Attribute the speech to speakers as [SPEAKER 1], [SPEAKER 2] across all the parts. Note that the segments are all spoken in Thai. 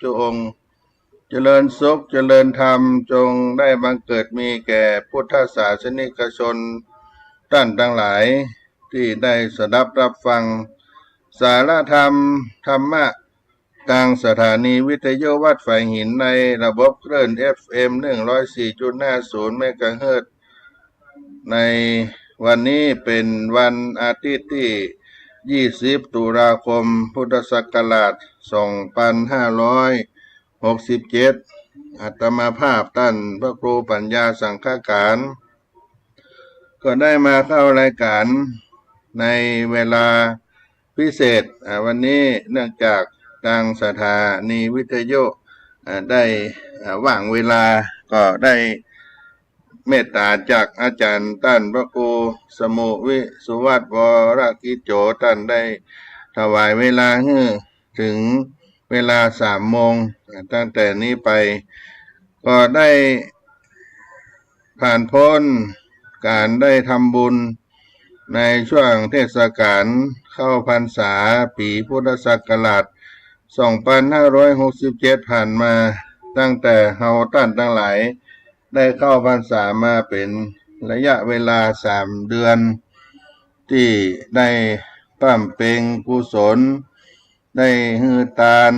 [SPEAKER 1] จงเจริญสุขเจริญธรรมจงได้บังเกิดมีแก่พุทธศาสนิกชนท่านทั้งหลายที่ได้สดับรับฟังสาระธรรมธรรมะทางสถานีวิทยุวัดฝ่ายหินในระบบคลื่น FM 104.50 เมกะเฮิรตซ์ในวันนี้เป็นวันอาทิตย์ที่20 ตุลาคม พุทธศักราช 2567 อาตมาภาพท่านพระครูปัญญาสังฆการก็ได้มาเข้ารายการในเวลาพิเศษวันนี้เนื่องจากทางสถานีวิทยุได้ว่างเวลาก็ได้เมตตาจากอาจารย์ท่านพระครูสมุวิสุวัตวรกิจโจท่านได้ถวายเวลาให้ถึงเวลา3 โมงตั้งแต่นี้ไปก็ได้ผ่านพ้นการได้ทำบุญในช่วงเทศกาลเข้าพรรษาปีพุทธศักราช 2567 ผ่านมาตั้งแต่เฮาท่านทั้งหลายได้เข้าพรรษามาเป็นระยะเวลา3 เดือนที่ได้ปั้มเพ็งกุศลได้ฮือทาน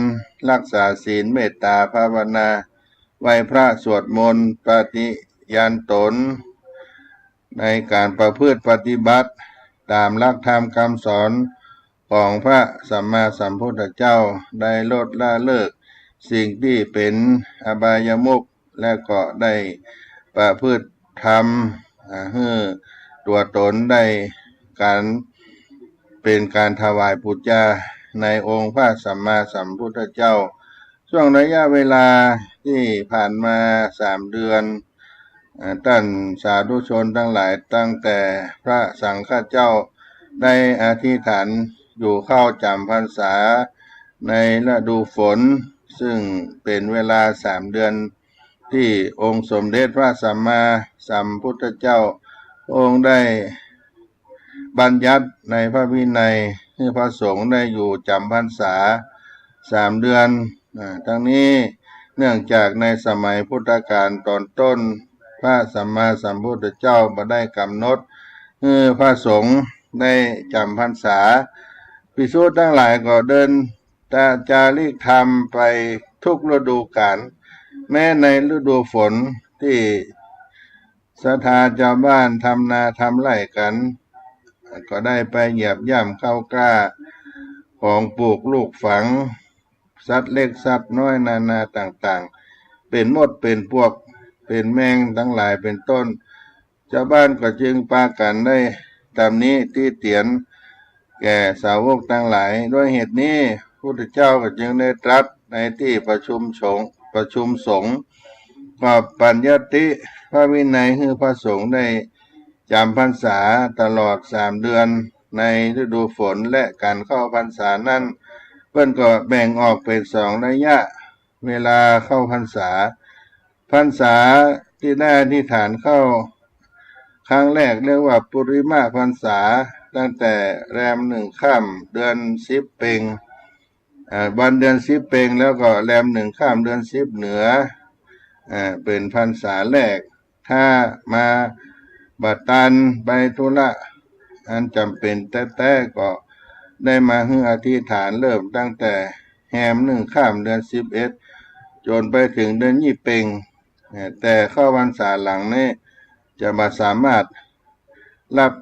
[SPEAKER 1] รักษาศีลเมตตาภาวนาไหว้พระสวดมนต์ปฏิญาณตนในการประพฤติปฏิบัติตามหลักธรรมคำสอนของพระสัมมาสัมพุทธเจ้าได้ลดละเลิกสิ่งที่เป็นอบายมุขและก็ได้ประพฤติธรรมให้ตัวตนได้การเป็นการถวายปุจจาในองค์พระสัมมาสัมพุทธเจ้าช่วงระยะเวลาที่ผ่านมา3 เดือนท่านสาธุชนทั้งหลายตั้งแต่พระสังฆเจ้าได้อธิษฐานอยู่เข้าจำพรรษาในฤดูฝนซึ่งเป็นเวลา3 เดือนที่องค์สมเด็จพระสัมมาสัมพุทธเจ้าองค์ได้บัญญัติในพระวินัยให้พระสงฆ์ได้อยู่จำพรรษา3 เดือนทั้งนี้เนื่องจากในสมัยพุทธกาลตอนต้นพระสัมมาสัมพุทธเจ้าบ่ได้กำหนดให้พระสงฆ์ได้จำพรรษาภิกษุทั้งหลายก็เดินจาริกธรรมไปทุกฤดูกาลแม้ในฤดูฝนที่ศรัทธาชาวบ้านทำนาทำไร่กันก็ได้ไปเหยียบย่ำเข้ากล้าของปลูกลูกฝังสัตว์เล็กสัตว์น้อยนานาต่างๆเป็นมดเป็นพวกเป็นแมงทั้งหลายเป็นต้นชาวบ้านก็จึงพากันได้ตามนี้ที่เตียนแก่สาวกทั้งหลายด้วยเหตุนี้พระพุทธเจ้าก็จึงได้ตรัสในที่ประชุมสงฆ์ก็ปัญญติพระวินัยให้พระสงฆ์ได้จำพรรษาตลอด3 เดือนในฤดูฝนและการเข้าพรรษานั้นเพิ่นก็แบ่งออกเป็น2 ระยะเวลาเข้าพรรษาที่ได้อธิษฐานเข้าครั้งแรกเรียกว่าปุริมาพรรษาตั้งแต่แรม1 ค่ำเดือน10 เพ็งวันเดือน10 เพ็งแล้วก็แรม1 ค่ำเดือน10 เหนือเป็นพรรษาแรกถ้ามาบัดตันไปธุระอันจำเป็นแต่ก็ได้มาให้อธิษฐานเริ่มตั้งแต่แรม1 ค่ำเดือน11จนไปถึงเดือนยี่เพ็งแต่เข้าพรรษาหลังนี้จะมาสามารถรับ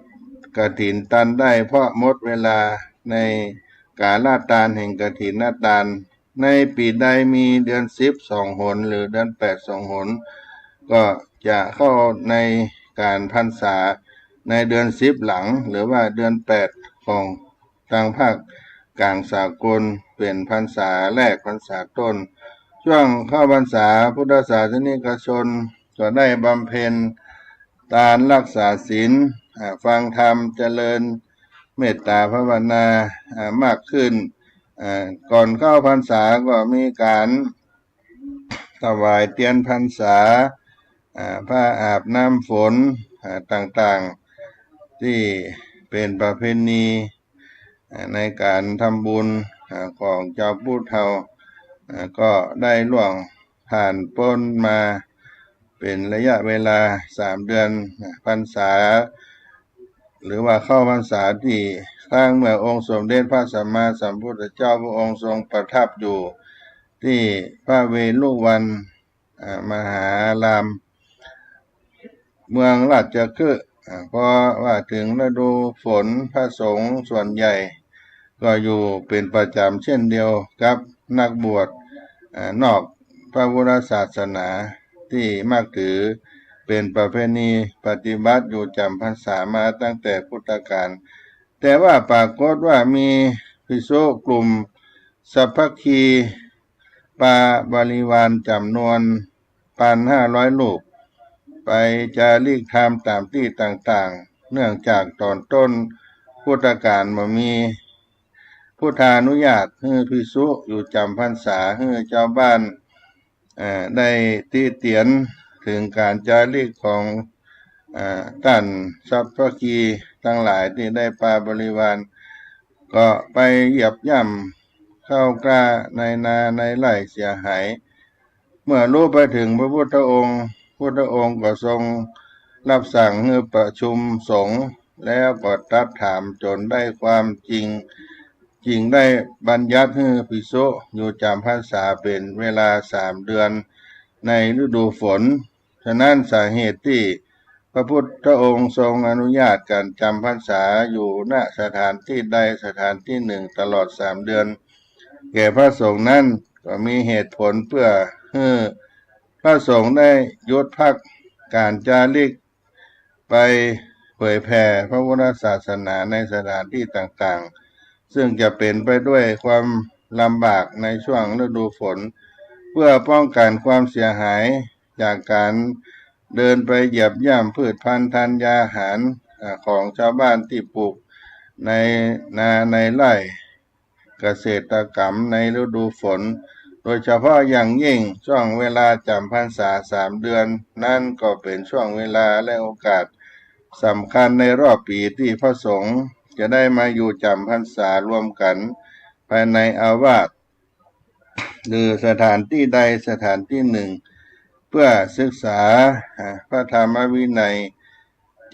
[SPEAKER 1] กฐินตันได้เพราะหมดเวลาในกาลทานแห่งกฐินทานในปีใดมีเดือน10 2 หนหรือเดือน8 2 หนก็จะเข้าในการพรรษาในเดือน10 หลังหรือว่าเดือน8ของทางภาคกลางสากลเป็นพรรษาแรกพรรษาต้นช่วงเข้าพรรษาพุทธศาสนิกชนก็ได้บำเพ็ญทานรักษาศีลฟังธรรมเจริญเมตตาภาวนามากขึ้นก่อนเข้าพรรษาก็มีการถวายเทียนพรรษาผ้าอาบน้ำฝนต่างๆที่เป็นประเพณีในการทำบุญของเจ้าผู้เฒ่า ก็ได้ล่วงผ่านพ้นมาเป็นระยะเวลา3 เดือนพรรษาหรือว่าเข้าพรรษาที่ครั้งเมื่อองค์สมเด็จพระสัมมาสัมพุทธเจ้าพระองค์ทรงประทับอยู่ที่พระเวฬุวันมหารามเมืองราชคฤห์เพราะว่าถึงฤดูฝนพระสงฆ์ส่วนใหญ่ก็อยู่เป็นประจำเช่นเดียวกับนักบวชนอกพระพุทธศาสนาที่มักถือเป็นประเพณีปฏิบัติอยู่จำพรรษามาตั้งแต่พุทธกาลแต่ว่าปรากฏว่ามีภิกษุกลุ่มสัพพคีปาบริวารจำนวน1,500 รูปไปจาริกธรรมตามที่ต่างๆเนื่องจากตอนต้นพุทธกาลบ่มีพุทธานุญาตให้ภิกษุอยู่จำพรรษาให้เจ้าบ้านได้ติเตียนถึงการจาริกของท่านสัพพคีทั้งหลายที่ได้ปาบริวารก็ไปเหยียบย่ำเข้ากล้าในนาในไร่เสียหายเมื่อรู้ไปถึงพระพุทธองค์ก็ทรงรับสั่งให้ประชุมสงฆ์แล้วก็ตรัสถามจนได้ความจริงได้บัญญัติให้ภิกษุอยู่จำพรรษาเป็นเวลา3 เดือนในฤดูฝนฉะนั้นสาเหตุที่พระพุทธองค์ทรงอนุญาตการจำพรรษาอยู่ณสถานที่ใดสถานที่หนึ่งตลอด3 เดือนแก่พระสงฆ์นั้นก็มีเหตุผลเพื่อให้พระสงฆ์ได้หยุดพักการจาริกไปเผยแผ่พระพุทธศาสนาในสถานที่ต่างๆซึ่งจะเป็นไปด้วยความลำบากในช่วงฤดูฝนเพื่อป้องกันความเสียหายจากการเดินไปเหยียบย่ำพืชพันธุ์ธัญญาหารของชาวบ้านที่ปลูกในนาในไร่เกษตรกรรมในฤดูฝนโดยเฉพาะอย่างยิ่งช่วงเวลาจำพรรษา3 เดือนนั่นก็เป็นช่วงเวลาและโอกาสสำคัญในรอบปีที่พระสงฆ์จะได้มาอยู่จำพรรษารวมกันภายในอาวาสหรือสถานที่ใดสถานที่หนึ่งเพื่อศึกษาพระธรรมวินัย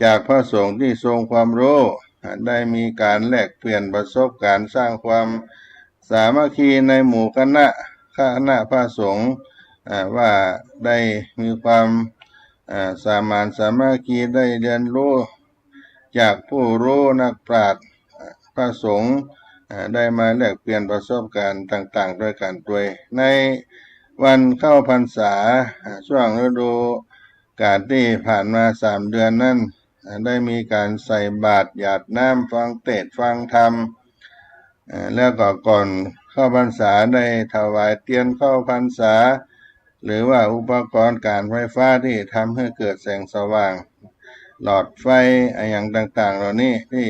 [SPEAKER 1] จากพระสงฆ์ที่ทรงความรู้ได้มีการแลกเปลี่ยนประสบการณ์สร้างความสามัคคีในหมู่คณะพระสงฆ์ว่าได้มีความสามานสามัคคีได้เรียนรู้จากผู้รู้นักปราชญ์พระสงฆ์ได้มาแลกเปลี่ยนประสบการณ์ต่างๆด้วยกันด้วยในวันเข้าพรรษาช่วงฤดูกาลที่ผ่านมา3 เดือนนั้นได้มีการใส่บาตรหยาดน้ำฟังเทศน์ฟังธรรมแล้วก็ก่อนเข้าพรรษาได้ถวายเทียนเข้าพรรษาหรือว่าอุปกรณ์การไฟฟ้าที่ทำให้เกิดแสงสว่างหลอดไฟอย่างต่างๆเหล่านี้ที่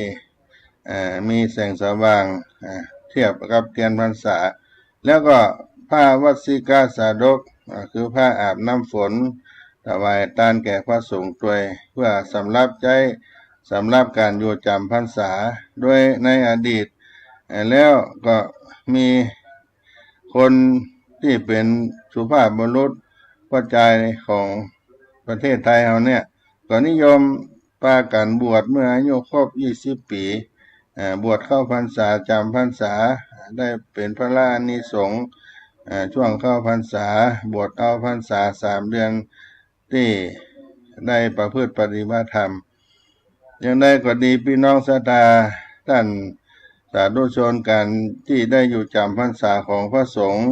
[SPEAKER 1] มีแสงสว่างเทียบกับเทียนพรรษาแล้วก็ผ้าวัสสิกาสาดกคือผ้าอาบน้ำฝนถวายทานแก่พระสงฆ์ด้วยเพื่อสำหรับการอยู่จำพรรษาโดยในอดีตแล้วก็มีคนที่เป็นสุภาพบุรุษพ่อใจของประเทศไทยเราเนี่ยก็นิยมพากันบวชเมื่ออายุครบ20 ปีบวชเข้าพรรษาจำพรรษาได้เป็นพระรานิสงส์ช่วงเข้าพรรษาบวชเอาพรรษา3 เดือนที่ได้ประพฤติปฏิบัติธรรมอย่างใดก็ดีพี่น้องศรัทธาท่านสาธุชนกันที่ได้อยู่จำพรรษาของพระสงฆ์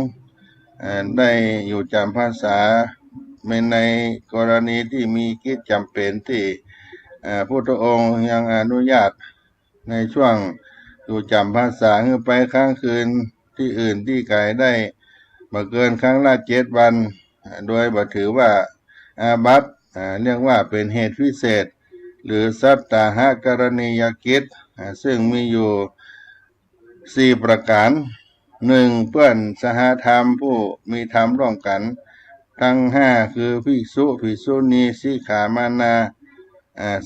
[SPEAKER 1] ได้อยู่จำพรรษาในกรณีที่มีกิจจำเป็นที่พุทธองค์ยังอนุญาตในช่วงอยู่จำพรรษาให้ไปค้างคืนที่อื่นที่ไกลได้บ่เกินครั้งละ7 วันโดยบ่ถือว่าอาบัติเรียกว่าเป็นเหตุพิเศษหรือสัตตาหกรณียกิจซึ่งมีอยู่4 ประการ1เพื่อนสหธรรมผู้มีธรรมร่วมกันทั้ง5คือภิกษุภิกษุณีสิกขามานา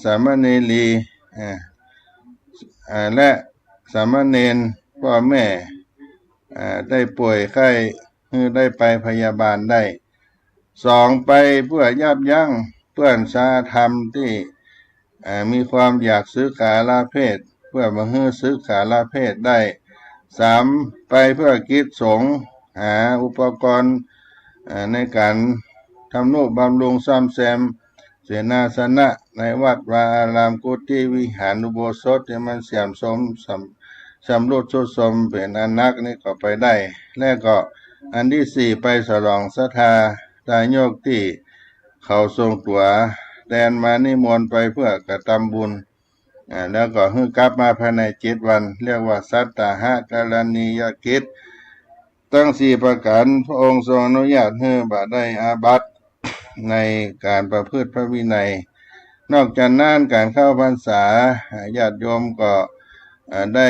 [SPEAKER 1] สามเณรีและสามเณรพ่อแม่ได้ป่วยไข้ ได้ไปพยาบาลได้สองไปเพื่อยับยั้งเพื่อนสาธรรมที่มีความอยากซื้อขาลาเพศเพื่อมาให้ซื้อขาลาเพศได้สามไปเพื่อกิจสงฆ์หาอุปกรณ์ในการทำนุบำรุงซ่อมแซมเสนาสนะในวัดวาอารามกุฏิวิหารอุโบสถที่มันเสื่อมโทรมชำรุดทรุดโทรมเป็นอนักนี่ก็ไปได้และก็อันที่สี่ไปฉลองศรัทธาทายกที่เขาทรงตั๋วแดนมานิมนต์ไปเพื่อกระทำบุญแล้วก็ฮึกลับมาภายใน7 วันเรียกว่าสัตตหกรณียกิจตั้ง4 ประการพระองค์ทรงอนุญาตให้บ่ได้อาบัติในการประพฤติพระวินัยนอกจากนั้นการเข้าพรรษาญาติโยมก็ได้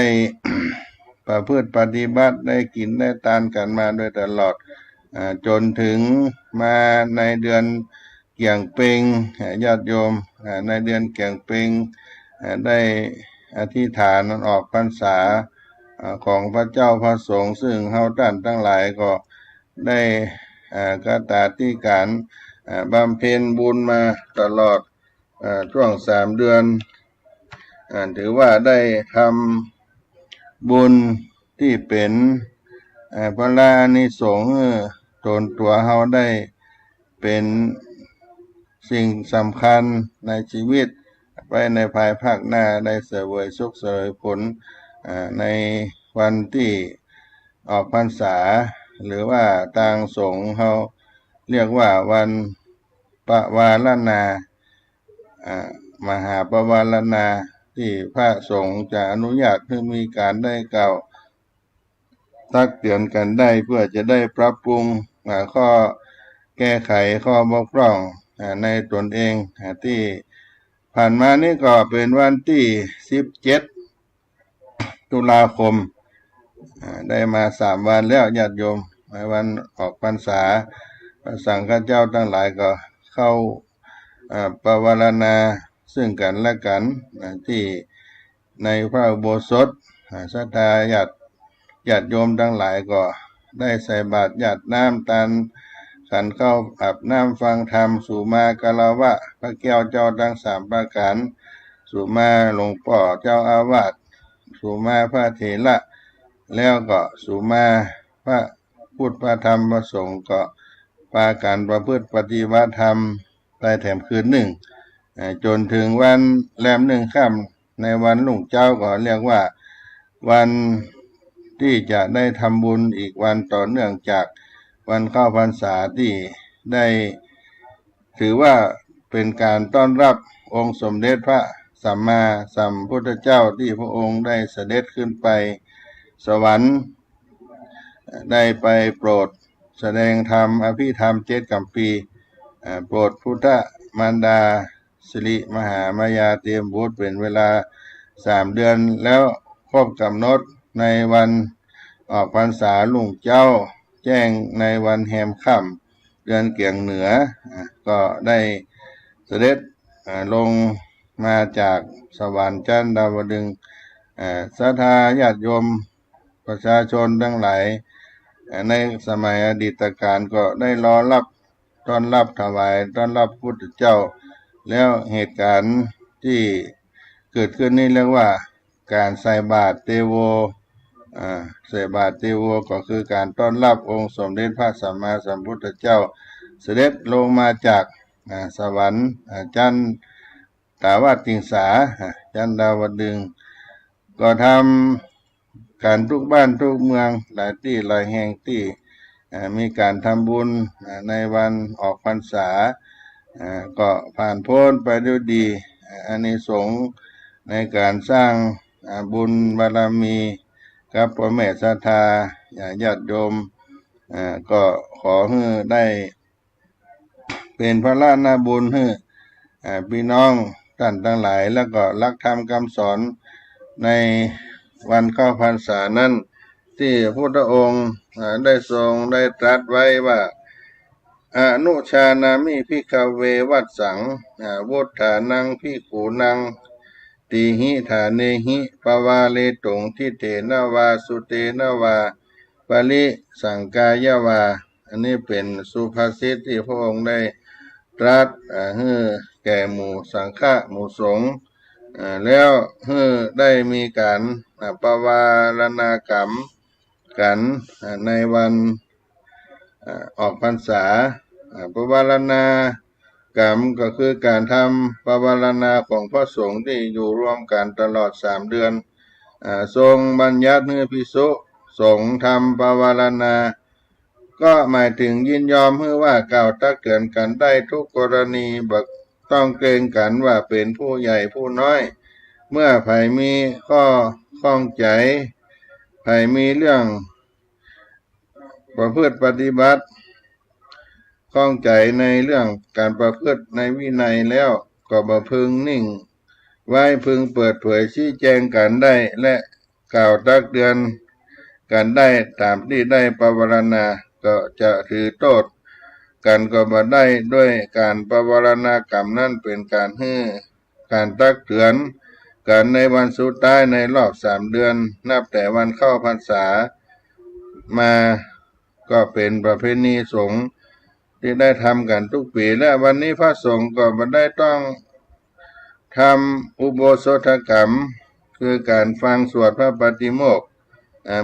[SPEAKER 1] ประพฤติปฏิบัติได้กินได้ทานกันมาโดยตลอดจนถึงมาในเดือนเกี่ยงเพ็งญาติโยมในเดือนเกี่ยงเพ็งได้อธิษฐานออกพรรษาของพระเจ้าพระสงฆ์ซึ่งเฮาท่านทั้งหลายก็ได้กตติการบำเพ็ญบุญมาตลอดช่วง3 เดือนถือว่าได้ทำบุญที่เป็นพระอานิสงส์ตนตัวเฮาได้เป็นสิ่งสำคัญในชีวิตไปในภายภาคหน้าได้เสวยสุขเสวยผลในวันที่ออกพรรษาหรือว่าทางสงฆ์เขาเรียกว่าวันปวารณามหาปวารณาที่พระสงฆ์จะอนุญาตให้มีการได้กล่าวตักเตือนกันได้เพื่อจะได้ปรับปรุงข้อแก้ไขข้อบกพร่องในตนเองที่ผ่านมานี่ก็เป็นวันที่17 ตุลาคมได้มา3 วันแล้วญาติโยมในวันออกพรรษาพระสังฆเจ้าทั้งหลายก็เข้าปวารณาซึ่งกันและกันที่ในพระอุโบสถศรัทธาญาติโยมทั้งหลายก็ได้ใส่บาตรหยาดน้ำตาลขันเข้าอาบน้ำฟังธรรมสุมากาลวะพระแก้วเจ้าทั้ง3 ประการสุมาหลวงพ่อเจ้าอาวาสสุมาพระเถระแล้วก็สุมาพระพุทธพระธรรมพระสงฆ์ก็พาการประพฤติปฏิบัติธรรมไปแถมคืนหนึ่งจนถึงวันแรม1 ค่ำในวันรุ่งเจ้าก็เรียกว่าวันที่จะได้ทำบุญอีกวันต่อเนื่องจากวันเข้าพรรษาที่ได้ถือว่าเป็นการต้อนรับองค์สมเด็จพระสัมมาสัมพุทธเจ้าที่พระองค์ได้เสด็จขึ้นไปสวรรค์ได้ไปโปรดแสดงธรรมอภิธรรม7 กัมปีโปรดพุทธมารดาสิริมหามายาเตรียมบุตรเป็นเวลา3 เดือนแล้วครบกำหนดในวันออกพรรษาลุ่งเจ้าแจ้งในวันแฮมค่ำเดือนเกี่ยงเหนือก็ได้เสด็จลงมาจากสวรรค์ชั้นดาวดึงส์ศรัทธาญาติโยมประชาชนทั้งหลายในสมัยอดีตการก็ได้รอรับต้อนรับถวายต้อนรับพุทธเจ้าแล้วเหตุการณ์ที่เกิดขึ้นนี้เรียกว่าการใส่บาตรเตโวใส่บาตรเตโวก็คือการต้อนรับองค์สมเด็จพระสัมมาสัมพุทธเจ้าเสด็จลงมาจากสวรรค์ชั้นดาวดึงสาชั้นดาวดึงส์ก็ทำการทุกบ้านทุกเมืองหลายที่หลายแห่งที่มีการทำบุญในวันออกพรรษาก็ผ่านพ้นไปด้วยดีอานิสงส์ในการสร้างบุญบารมีกับพ่อแม่ศรัทธาญาติโยมก็ขอให้ได้เป็นพระราชบุญให้พี่น้องท่านทั้งหลายแล้วก็รักธรรมคำสอนในวันเข้าพรรษานั้นที่พระพุทธองค์ได้ทรงได้ตรัสไว้ว่าอนุชานามิภิกขเววัสสังวุฒานังภิกขุนังติหิฐาเนหิปวาเลตุงทิเตนะวาสุเตนะวา ปริสังกายวาอันนี้เป็นสุภาษิตที่พระองค์ได้ตรัสให้แก่หมู่สังฆะหมู่สงฆ์แล้วให้ได้มีการปวารณากรรมกันในวันออกพรรษาปวารณากรรมก็คือการทำปวารณาของพระสงฆ์ที่อยู่ร่วมกันตลอด3 เดือนทรงบัญญัติให้ภิกษุสงฆ์ทำปวารณาก็หมายถึงยินยอมให้ว่ากล่าวตักเตือนกันได้ทุกกรณีบักต้องเกรงกันว่าเป็นผู้ใหญ่ผู้น้อยเมื่อไผมีข้อข้องใจไผมีเรื่องประพฤติปฏิบัติข้องใจในเรื่องการประพฤติในวินัยแล้วก็บ่พึงนิ่งไว้พึงเปิดเผยชี้แจงกันได้และกล่าวตักเตือนกันได้ตามที่ได้ปวารณาก็จะถือโทษกันก็บ่ได้ด้วยการปวารณากรรมนั้นเป็นการให้การตักเตือนกันในวันสุดท้ายในรอบ3 เดือนนับแต่วันเข้าพรรษามาก็เป็นประเพณีสงฆ์ที่ได้ทำกันทุกปีและวันนี้พระสงฆ์ก็บ่ได้ต้องทำอุโบสถกรรมคือการฟังสวดพระปฏิโมกข์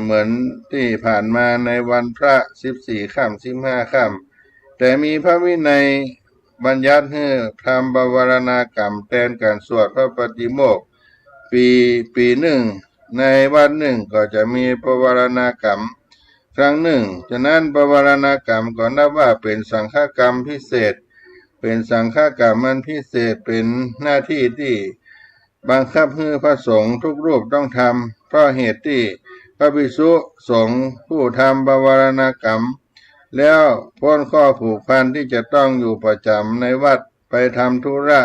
[SPEAKER 1] เหมือนที่ผ่านมาในวันพระ14 ค่ำ15 ค่ำแต่มีพระวินัยบัญญัติให้ทำปวารณากรรมแทนการสวดพระปฏิโมกข์ปีหนึ่งในวันหนึ่งก็จะมีปวารณากรรมครั้งหนึ่งฉะนั้นปวารณากรรมก็นับว่าเป็นสังฆกรรมพิเศษเป็นสังฆกรรมมันพิเศษเป็นหน้าที่ที่บังคับให้พระสงฆ์ทุกรูปต้องทำเพราะเหตุที่พระภิกษุสงฆ์ผู้ทำปวารณากรรมแล้วพ้นข้อผูกพันที่จะต้องอยู่ประจำในวัดไปทำธุระ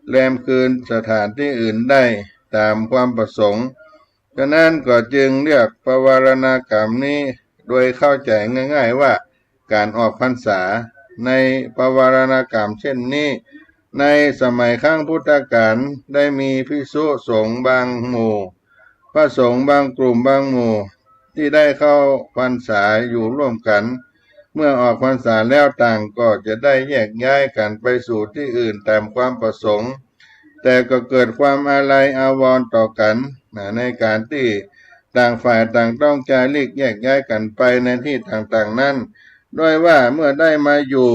[SPEAKER 1] แรมคืนสถานที่อื่นได้ตามความประสงค์ฉะนั้นก็จึงเรียกปวารณากรรมนี้โดยเข้าใจง่ายๆว่าการออกพรรษาในปวารณกรรมเช่นนี้ในสมัยครั้งพุทธกาลได้มีภิกษุสงฆ์บางหมู่พระสงฆ์บางกลุ่มบางหมู่ที่ได้เข้าพรรษาอยู่ร่วมกันเมื่อออกพรรษาแล้วต่างก็จะได้แยกย้ายกันไปสู่ที่อื่นตามความประสงค์แต่ก็เกิดความอาลัยอาวรณ์ต่อกันในการที่ต่างฝ่ายต่างต้องจาริกแยกย้ายกันไปในที่ต่างๆนั้นด้วยว่าเมื่อได้มาอยู่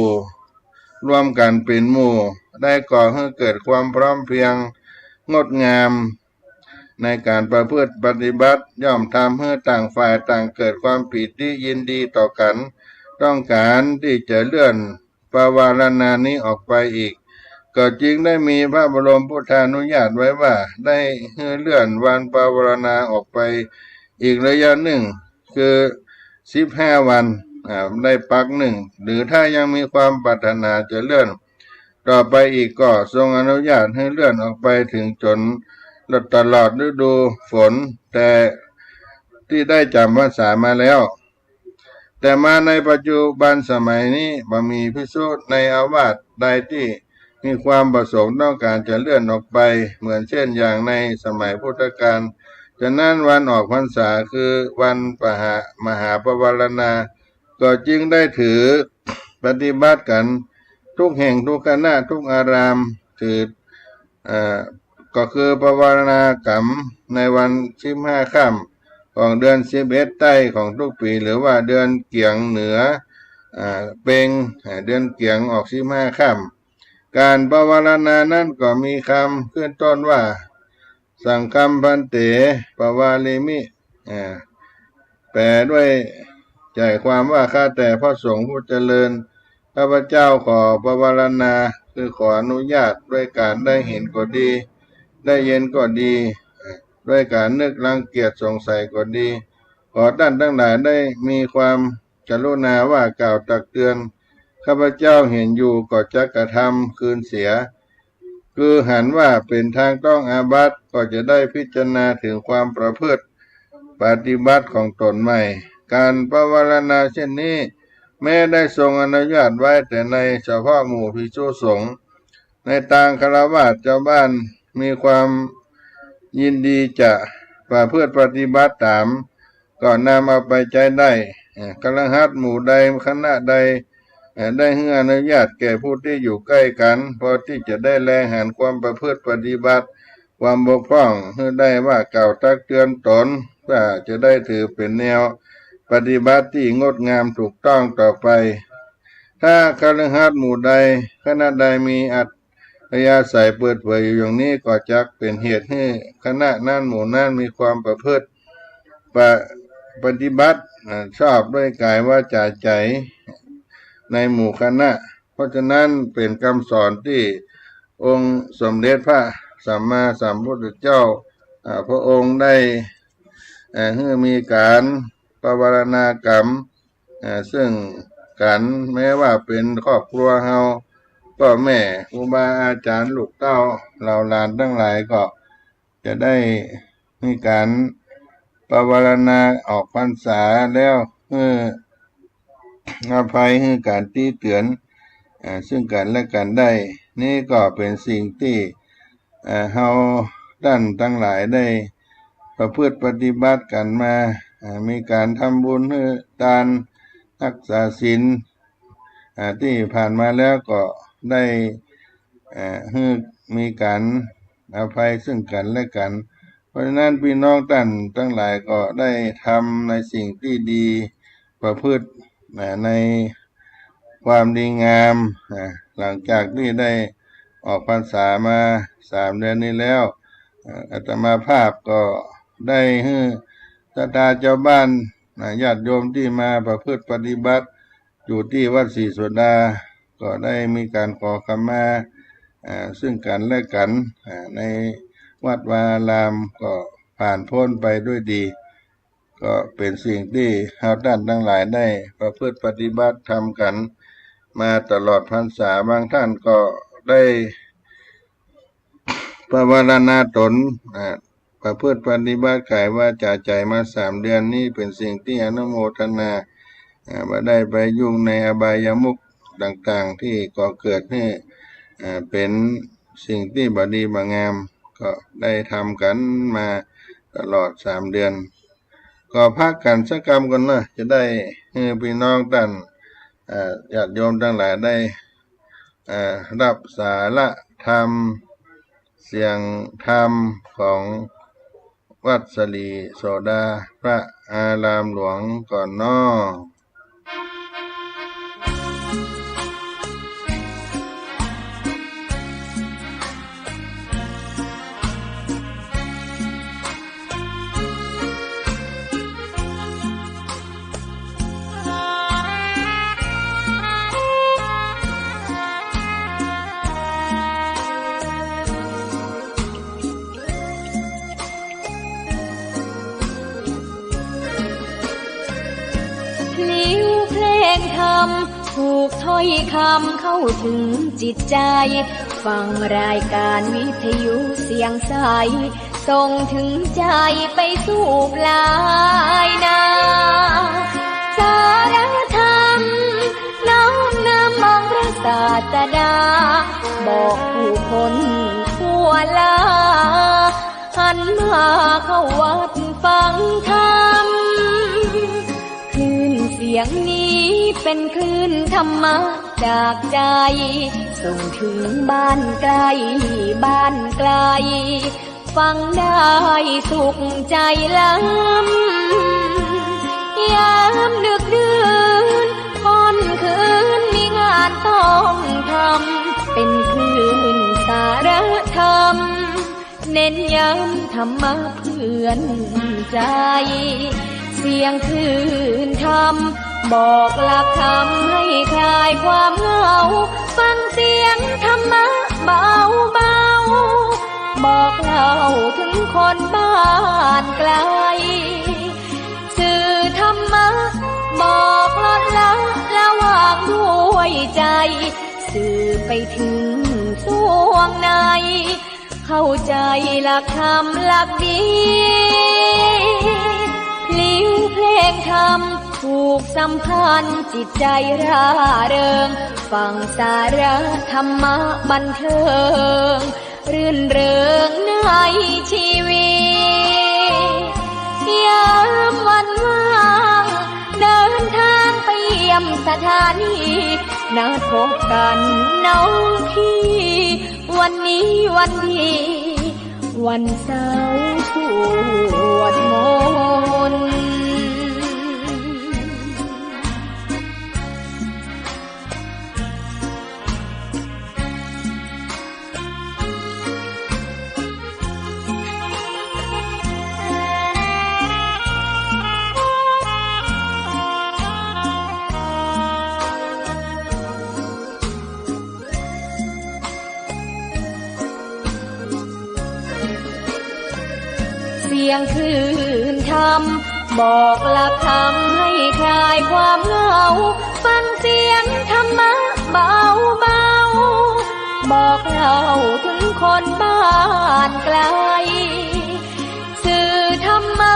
[SPEAKER 1] รวมกันเป็นหมู่ได้ก่อให้เกิดความพร้อมเพรียงงดงามในการประพฤติปฏิบัติย่อมทำให้ต่างฝ่ายต่างเกิดความปิติยินดีต่อกันต้องการที่จะเลื่อนปวารณานี้ออกไปอีกก็จึงได้มีพระบรมพุทธานุญาตไว้ว่าได้เลื่อนวันปวารณาออกไปอีกระยะหนึ่งคือ15 วันได้พักหนึ่งหรือถ้ายังมีความปรารถนาจะเลื่อนต่อไปอีกก็ทรงอนุญาตให้เลื่อนออกไปถึงจนตลอดฤดูฝนแต่ที่ได้จำพรรษามาแล้วแต่มาในปัจจุบันสมัยนี้บ่มีภิกษุในอาวาสใดที่มีความประสงค์ต้องการจะเลื่อนออกไปเหมือนเช่นอย่างในสมัยพุทธกาลฉะนั้นวันออกพรรษาคือวันมหาปวารณาก็จึงได้ถือปฏิบัติกันทุกแห่งทุกคณะทุกอารามถือก็คือปวารณากรรมในวัน15 ค่ำของเดือน11ใต้ของทุกปีหรือว่าเดือนเกียงเหนือเพ็งเดือนเกียงออก15 ค่ำการปวารณานั้นก็มีคำขึ้นต้นว่าสังฆัมพันเตปวาลิมิแปลด้วยใจความว่าข้าแต่พระสงฆ์ผู้เจริญข้าพเจ้าขอปวารณาคือขออนุญาตด้วยการได้เห็นก็ดีได้เย็นก็ดีด้วยการนึกรังเกียจสงสัยก็ดีขอท่านทั้งหลายได้มีความกรุณาว่ากล่าวตักเตือนข้าพเจ้าเห็นอยู่ก็จะกระทำคืนเสียคือหันว่าเป็นทางต้องอาบัติก็จะได้พิจารณาถึงความประพฤติปฏิบัติของตนใหม่การปวารณาเช่นนี้แม้ได้ทรงอนุญาตไว้แต่ในเฉพาะหมู่ภิกษุสงฆ์ในทางฆราวาสชาวบ้านมีความยินดีจะประพฤติปฏิบัติตามก็นำเอาไปใช้ได้ คฤหัสถ์หมู่ใดคณะใดได้ให้อนุญาตแก่ผู้ที่อยู่ใกล้กันพอที่จะได้แลเห็นความประพฤติปฏิบัติความบกพร่องให้ได้ว่ากล่าวตักเตือนตนเพื่อจะได้ถือเป็นแนวปฏิบัติที่งดงามถูกต้องต่อไปถ้าคฤหัสถ์หมู่ใดคณะใดมีอัธยาศัยเปิดเผยอยู่อย่างนี้ก็จักเป็นเหตุให้คณะนั้นหมู่นั้นมีความประพฤติปฏิบัติชอบด้วยกายวาจาใจในหมู่คณะเพราะฉะนั้นเป็นคำสอนที่องค์สมเด็จพระสัมมาสัมพุทธเจ้าพระองค์ได้ให้มีการปวารณากรรมซึ่งกันแม้ว่าเป็นครอบครัวเฮาพ่อแม่ครูบาอาจารย์ลูกเต้าเหล่าหลานทั้งหลายก็จะได้มีการปวารณาออกพรรษาแล้วอภัยให้การตีเตือนซึ่งกันและกันได้นี่ก็เป็นสิ่งที่เฮาท่านทั้งหลายได้ประพฤติปฏิบัติกันมามีการทำบุญให้ทานรักษาศีลที่ผ่านมาแล้วก็ได้ให้มีการอภัยซึ่งกันและกันเพราะฉะนั้นพี่น้องท่านทั้งหลายก็ได้ทำในสิ่งที่ดีประพฤติในความดีงามหลังจากที่ได้ออกพรรษามา3 เดือนนี้แล้วอาตมาภาพก็ได้ให้ศรัทธาเจ้าบ้านญาติโยมที่มาประพฤติปฏิบัติอยู่ที่วัดศรีโสดาก็ได้มีการขอขมาซึ่งกันและกันในวัดวาอารามก็ผ่านพ้นไปด้วยดีก็เป็นสิ่งที่เราท่านทั้งหลายได้ประพฤติปฏิบัติทำกันมาตลอดพรรษาบางท่านก็ได้ภาวนาตนประพฤติปฏิบัติกายวาจาใจมา3 เดือนนี้เป็นสิ่งที่อนุโมทนาว่าได้ไปยุ่งในอบายามุขต่างๆที่ก่อเกิดให้เป็นสิ่งที่บดีบงามก็ได้ทำกันมาตลอด3 เดือนก็พักกันสักกรรมกันนะจะได้ให้พี่น้องท่านญาติโยมทั้งหลายได้รับสาระธรรมเสียงธรรมของวัดศรีโสดาพระอารามหลวงก่อนน้อ
[SPEAKER 2] ถูกถ้อยคำเข้าถึงจิตใจฟังรายการวิทยุเสียงใสส่งถึงใจไปสู่ปลายนาสารธรรมน้อมนำมองพระศาสดาบอกผู้คนทั่วลาหันมาเข้าวัดฟังธรรมคลื่นเสียงนี้เป็นคลื่นธรรมะจากใจส่งถึงบ้านไกลบ้านไกลฟังได้สุขใจล้ำยามดึกดื่นค่ำคืนมีงานต้องทำเป็นคลื่นสารธรรมเน้นย้ำธรรมะเพื่อนใจเสียงคลื่นธรรมบอกหลักธรรมให้คลายความเหงาฟังเสียงธรรมะเบาเบาบอกเล่าถึงคนบ้านไกลสื่อธรรมะบอกลดละระหว่างด้วยใจสื่อไปถึงสวงในเข้าใจหลักธรรมหลักดีพลิ้วเพลงธรรมถูกสัมพันธ์จิตใจร่าเริงฟังสาระธรรมะบันเทิงรื่นเริงในชีวิตยามวันว่างเดิน ยมสถานีนัดพบกันน้องพี่วันนี้วันดีวันเสาร์สวดมนต์เสียงคลื่นธรรมบอกหลักธรรมให้คลายความเหงาฟังเสียงธรรมะเบาเบาบอกเล่าถึงคนบ้านไกลสื่อธรรมะ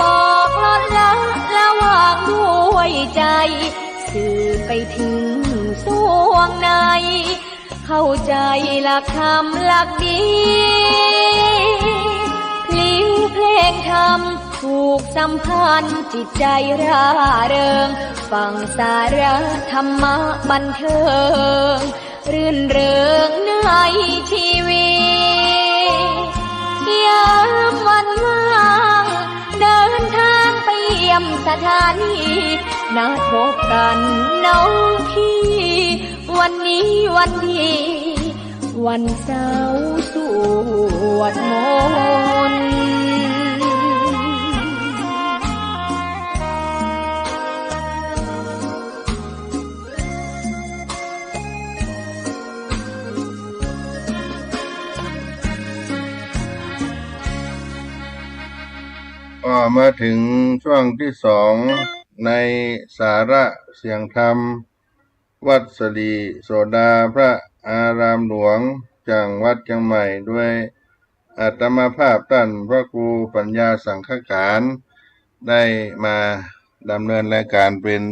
[SPEAKER 2] บอกลดละระหว่างด้วยใจสื่อไปถึงสวงในเข้าใจหลักธรรมหลักดีลิ้วเพลงธรรมถูกสัมพันธ์จิตใจร่าเริงฟังสาระธรรมะบันเทิงรื่นเริงในชีวิตยามวันว่างเดินทางไปเยี่ยมสถานีนัดพบกันน้องพี่วันนี้วันดีวันเสาร์สวดมนต์
[SPEAKER 1] ก็มาถึงช่วงที่สองในสาระเสียงธรรมวัดสลีโสดาพระอารามหลวงจังหวัดเชียงใหม่ด้วยอาตมาภาพท่านพระครูปัญญาสังฆการได้มาดำเนินรายการเป็น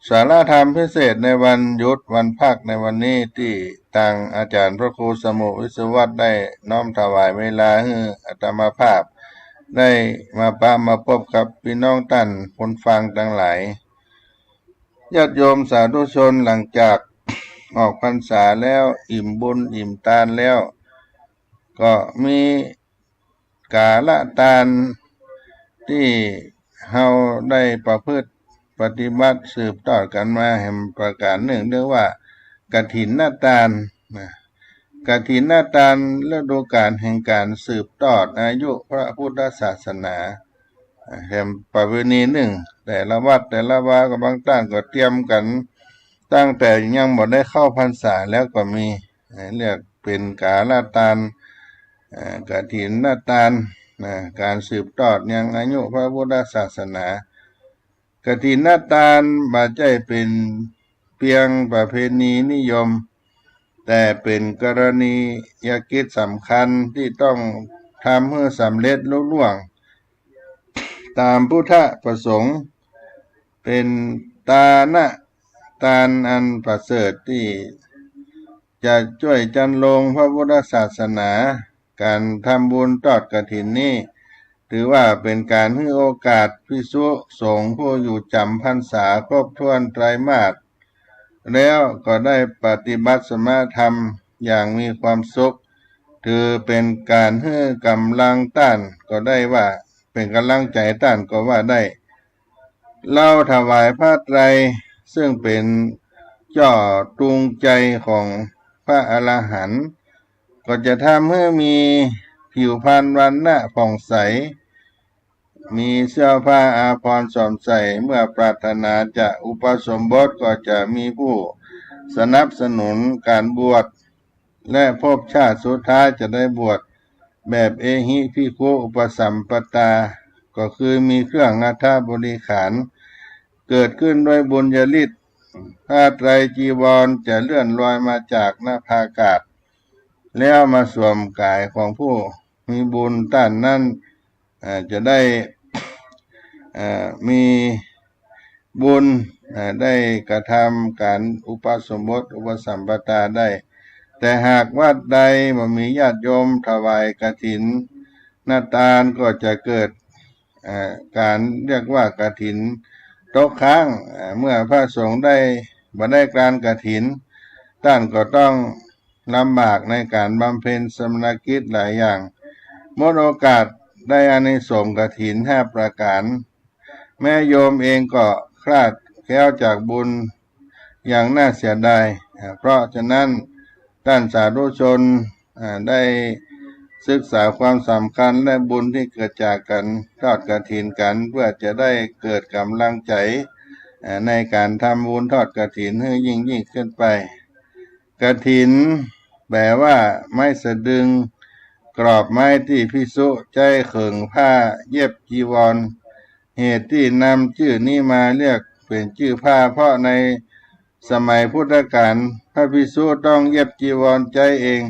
[SPEAKER 1] สาระธรรมพิเศษในวันหยุดวันพักในวันนี้ที่ทางอาจารย์พระครูสมุวิศวัตได้น้อมถวายเวลาให้อาตมาภาพได้มาพบกับพี่น้องท่านคนฟังทั้งหลายญาติโยมสาธุชนหลังจากออกพรรษาแล้วอิ่มบุญอิ่มทานแล้วก็มีกาละทานที่เฮาได้ประพฤติปฏิบัติสืบทอดกันมาแห่งประการหนึ่งเรียกว่ากฐินทานกฐินทานฤดูกาลแห่งการสืบทอดอายุพระพุทธศาสนาแห่งประเพณีหนึ่งแต่ละวัดแต่ละวากับบางท่านก็เตรียมกันตั้งแต่ยังบ่ได้เข้าพรรษาแล้วก็มีเรียกเป็นกาลทานกฐินทานการสืบทอดยังอายุพระพุทธศาสนากฐินทานบ่ใช่เป็นเพียงประเพณีนิยมแต่เป็นกรณียกิจสำคัญที่ต้องทำให้สำเร็จลุล่วงตามพุทธประสงค์เป็นทานอันประเสริฐที่จะช่วยจันลงพระพุทธศาสนาการทำบุญทอดกฐินนี้ถือว่าเป็นการให้โอกาสภิกษุสงฆ์ผู้อยู่จำพรรษาครบถ้วนไตรมาสแล้วก็ได้ปฏิบัติสมาธรรมอย่างมีความสุขถือเป็นการให้กำลังต้านก็ได้ว่าเป็นกำลังใจต้านก็ว่าได้เล่าถวายผ้าไตรซึ่งเป็นย่อจูงใจของพระอรหันต์ก็จะทำให้มีผิวพรรณวรรณะผ่องใสมีเสื้อผ้าอาภรณ์สวมใส่เมื่อปรารถนาจะอุปสมบทก็จะมีผู้สนับสนุนการบวชและภพชาติสุดท้ายจะได้บวชแบบเอหิภิกขุอุปสัมปทาก็คือมีเครื่องอัฐบริขารเกิดขึ้นด้วยบุญญาฤทธิ์ผ้าไตรจีวรจะเลื่อนลอยมาจากหน้าภาอากาศแล้วมาสวมกายของผู้มีบุญต้านนั้นจะได้มีบุญได้กระทำการอุปสมบทอุปสัมปทาได้แต่หากวัดใดบ่มีญาติโยมถวายกฐินทานก็จะเกิดการเรียกว่ากฐิน ตกค้างเมื่อพระสงฆ์ได้บ่ได้การกฐินท่านก็ต้องลำบากในการบำเพ็ญสมณกิจหลายอย่างหมดโอกาสได้อานิสงส์กฐิน5ประการแม่โยมเองก็คลาดแคล้วจากบุญอย่างน่าเสียดายเพราะฉะนั้นท่านสาธุชนได้ศึกษาความสำคัญและบุญที่เกิดจากการทอดกฐินกันเพื่อจะได้เกิดกำลังใจในการทำบุญทอดกฐินให้ยิ่งขึ้นไปกฐินแปลว่าไม้สะดึงกรอบไม้ที่ภิกษุใจเข่งผ้าเย็บจีวรเหตุที่นำชื่อนี้มาเรียกเป็นชื่อผ้าเพราะในสมัยพุทธกาลพระภิกษุต้องเย็บจีวรใจเอง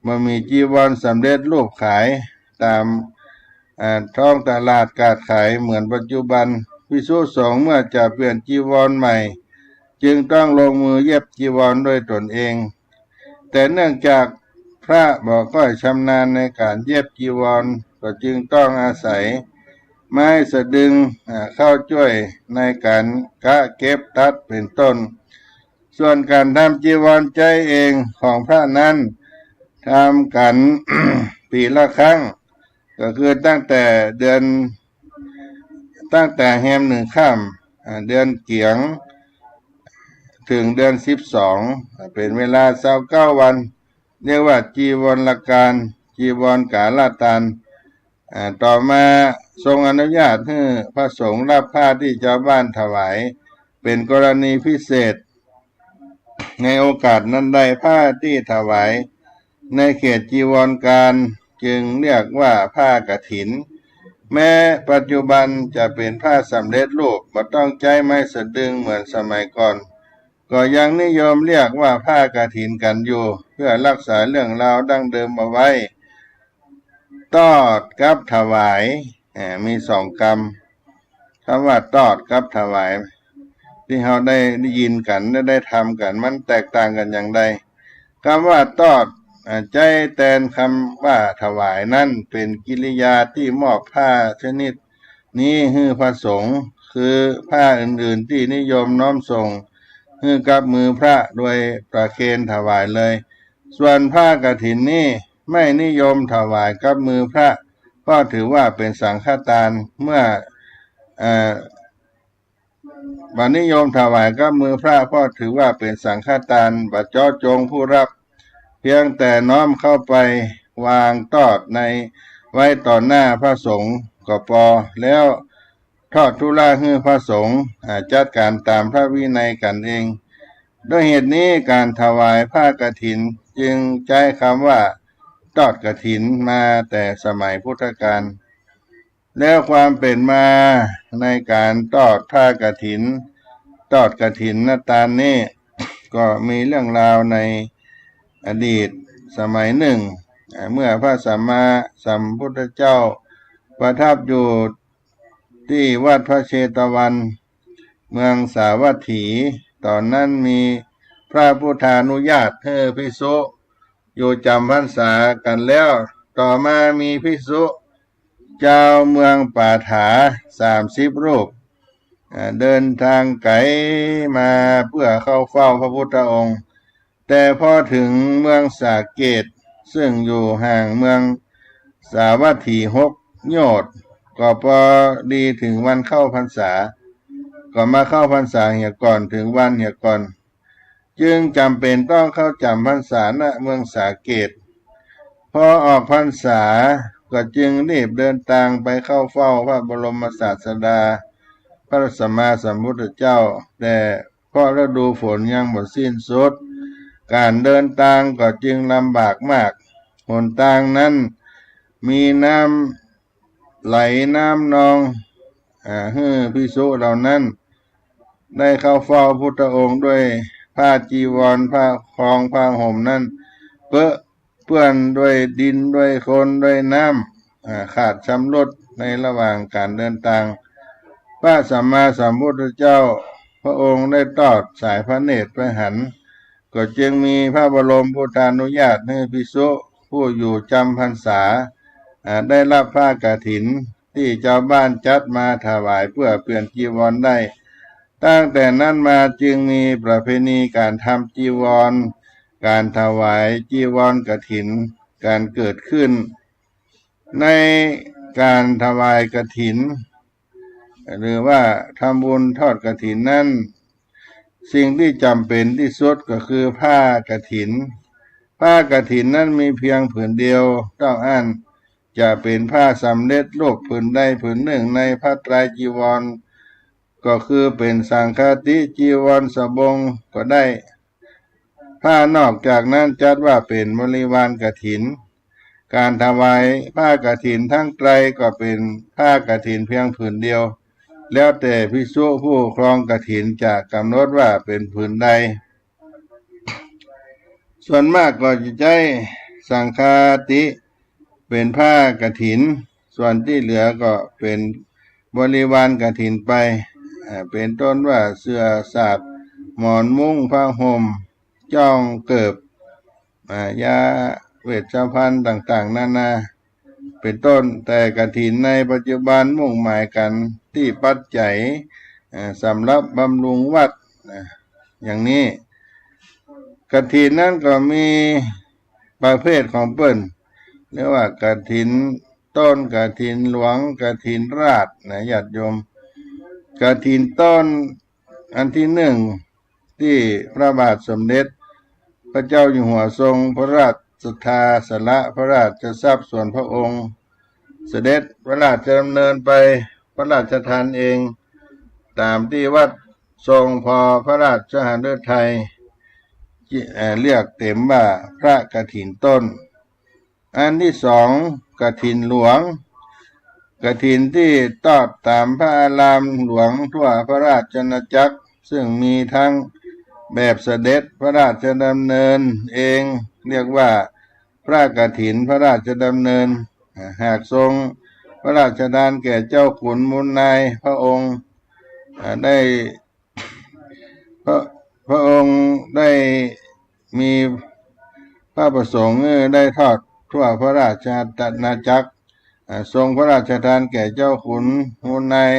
[SPEAKER 1] เมื่อมีจีวรสำเร็จรูปขายตามท้องตลาดการขายเหมือนปัจจุบันภิกษุสงฆ์เมื่อจะเปลี่ยนจีวรใหม่จึงต้องลงมือเย็บจีวรด้วยตนเองแต่เนื่องจากพระบ่ค่อยชำนาญในการเย็บจีวรก็จึงต้องอาศัยไม้สะดึงเข้าช่วยในการกะเก็บตัดเป็นต้นส่วนการทำจีวรใจเองของพระนั้นทำกัน ปีละครั้งก็คือตั้งแต่แฮม1 ค่ำเดือนเกียงถึงเดือน12เป็นเวลา29 วันเรียกว่าจีวรการจีวรกาลทานต่อมาทรงอนุญาตให้พระสงฆ์รับผ้าที่ชาวบ้านถวายเป็นกรณีพิเศษในโอกาสนั้นใดผ้าที่ถวายในเขตจีวรการจึงเรียกว่าผ้ากฐินแม้ปัจจุบันจะเป็นผ้าสำเร็จรูปไม่ต้องใช้ไม้สะดึงเหมือนสมัยก่อนก็ยังนิยมเรียกว่าผ้ากฐินกันอยู่เพื่อรักษาเรื่องราวดั้งเดิมเอาไว้ตอดกับถวายมี2 กรรมคำว่าตอดกับถวายที่เราได้ยินกันได้ทำกันมันแตกต่างกันอย่างไรคำว่าตอดใจแทนคำว่าถวายนั่นเป็นกิริยาที่มอบผ้าชนิดนี้ให้พระสงฆ์คือผ้าอื่นๆที่นิยมน้อมส่งให้กับมือพระโดยประเคนถวายเลยส่วนผ้ากฐินนี้ไม่นิยมถวายกับมือพระเพราะถือว่าเป็นสังฆทานเมื่อบัดนิยมถวายกับมือพระเพราะถือว่าเป็นสังฆทานบัดเจาะจงผู้รับเพียงแต่น้อมเข้าไปวางตอดในไว้ต่อหน้าพระสงฆ์ก็พอแล้วทอดทุลาให้พระสงฆ์จัดการตามพระวินัยกันเองด้วยเหตุนี้การถวายผ้ากฐินจึงใช้คำว่าทอดกฐินมาแต่สมัยพุทธกาลแล้วความเป็นมาในการทอดผ้ากฐินทอดกฐินนาตาลนี้ก็มีเรื่องราวในอดีตสมัยหนึ่งเมื่อพระสัมมาสัมพุทธเจ้าประทับอยู่ที่วัดพระเชตวัน เมืองสาวัตถีตอนนั้นมีพระพุทธานุญาตให้ภิกษุอยู่จำพรรษากันแล้วต่อมามีภิกษุเจ้าเมืองป่าถา30 รูปเดินทางไกลมาเพื่อเข้าเฝ้าพระพุทธองค์แต่พอถึงเมืองสาเกตซึ่งอยู่ห่างเมืองสาวัตถี6 โยชน์ก็พอดีถึงวันเข้าพรรษาก็มาเข้าพรรษาเหียก่อนถึงวันเหียก่อนจึงจำเป็นต้องเข้าจำพรรษาณเมืองสาเกตพอออกพรรษาก็จึงรีบเดินทางไปเข้าเฝ้าพระบรมศาสดาพระสัมมาสัมพุทธเจ้าแต่เพราะฤดูฝนยังหมดสิ้นสุดการเดินทางก็จึงลำบากมากหนทางนั้นมีน้ำไหลน้ำนองให้ภิกษุเหล่านั้นได้เข้าเฝ้าพุทธองค์ด้วยผ้าจีวรผ้าคลองผ้าห่มนั้นเปื้อนด้วยดินด้วยโคลนด้วยน้ำขาดชำรุดในระหว่างการเดินทางพระสัมมาสัมพุทธเจ้าพระองค์ได้ทอดสายพระเนตรไปหันก็จึงมีพระบรมพุทธานุญาตให้ภิกษุผู้อยู่จำพรรษาได้รับผ้ากฐินที่ชาวบ้านจัดมาถวายเพื่อเปลี่ยนจีวรได้ ตั้งแต่นั้นมาจึงมีประเพณีการทำจีวรการถวายจีวรกฐินการเกิดขึ้นในการถวายกฐินหรือว่าทำบุญทอดกฐินนั้นสิ่งที่จำเป็นที่สุดก็คือผ้ากฐินผ้ากฐินนั้นมีเพียงผืนเดียวต้องอ่านจะเป็นผ้าสำเร็จรูปผืนใดผืนหนึ่งในผ้าไตรจีวรก็คือเป็นสังฆาติจีวรสบงก็ได้ผ้านอกจากนั้นจัดว่าเป็นบริวารกฐินการถวายผ้ากฐินทั้งไตรก็เป็นผ้ากฐินเพียงผืนเดียวแล้วแต่ภิกษุผู้ครองกฐินจะกำหนดว่าเป็นผืนใดส่วนมากก็จะใช้สังฆาติเป็นผ้ากฐินส่วนที่เหลือก็เป็นบริวารกฐินไปเป็นต้นว่าเสื้อสาบหมอนมุ้งผ้าห่มจ้องเกิบยาเวชภัณฑ์ต่างๆนานาเป็นต้นแต่กฐินในปัจจุบันมุ่งหมายกันที่ปัจจัยสำหรับบำรุงวัดอย่างนี้กฐินนั้นก็มีประเภทของเปิ้นเรียกว่ากฐินต้นกฐินหลวงกฐินราชญาติโยมกฐินต้นอันที่หนึ่งที่พระบาทสมเด็จพระเจ้าอยู่หัวทรงพระราชทานสละพระราชทรัพย์ส่วนพระองค์เสด็จพระราชดำเนินไปพระราชทานเองตามที่วัดทรงพอพระราชหฤทัยเรียกเต็มว่าพระกฐินต้นอันที่สองกฐินหลวงกฐินที่ทอดตามพระอารามหลวงทั่วพระราชอาณาจักรซึ่งมีทั้งแบบเสด็จพระราชดำเนินเองเรียกว่าพระกฐินพระราชดำเนินหากทรงพระราชทานแก่เจ้าขุนมูลนายพระองค์ได้พระองค์ได้มีพระประสงค์ได้ทอดทั่วพระราชอาณาจักรทรงพระราชทานแก่เจ้าขุนมูลนาย